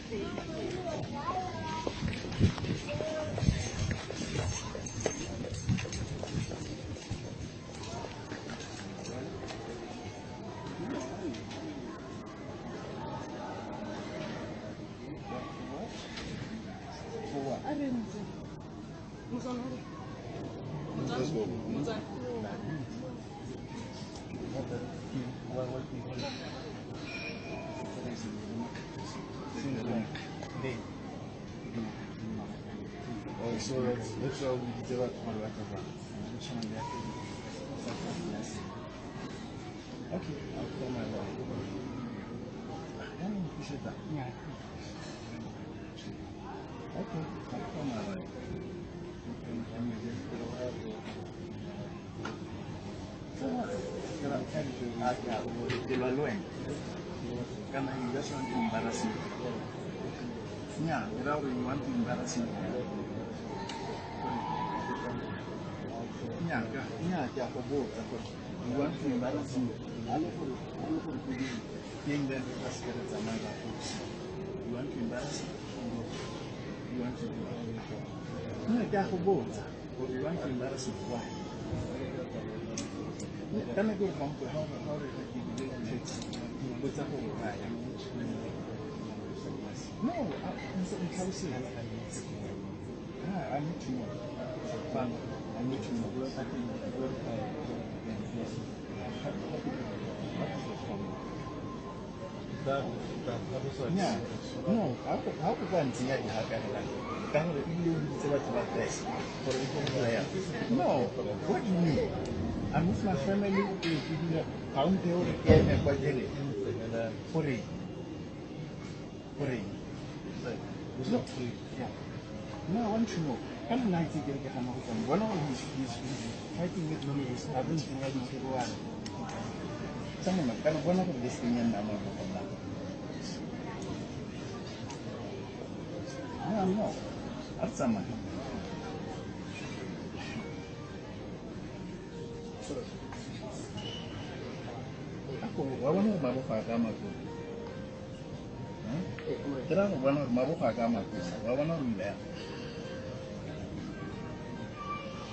So that's how we develop our record. Okay, I'll call my wife. I don't appreciate that. Yeah. Okay, I'll call my wife. So what? Can I just want to embarrass you? Yeah, without you want to embarrass me. Yeah, for both. You want to embarrass me. I look for the thing that the spirits are my folks. You want to embarrass me? You want to do yeah, for both. But you want to embarrass me. Why? Can I go home to how did I give you what's up over right? No, I'm trying to say. I need to know. I need to know. Yeah. No, how could I see it? No, what do you mean? I'm with my family. How do you get a budget? For it. No, yeah. No, I want to know. Can I take a one of these fighting with me is I don't think I need to go out. Someone can one of this thing and I'm not going to no, I'm not. That's someone. I want to know about Fagama. There are one of Mabufagama. I want to know there.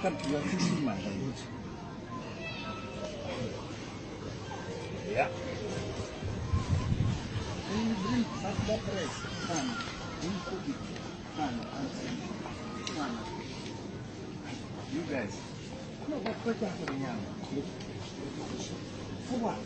You are fishing my hand. Yeah. When you drink that rice, you cook it. You guys. No, but what happened now? For what?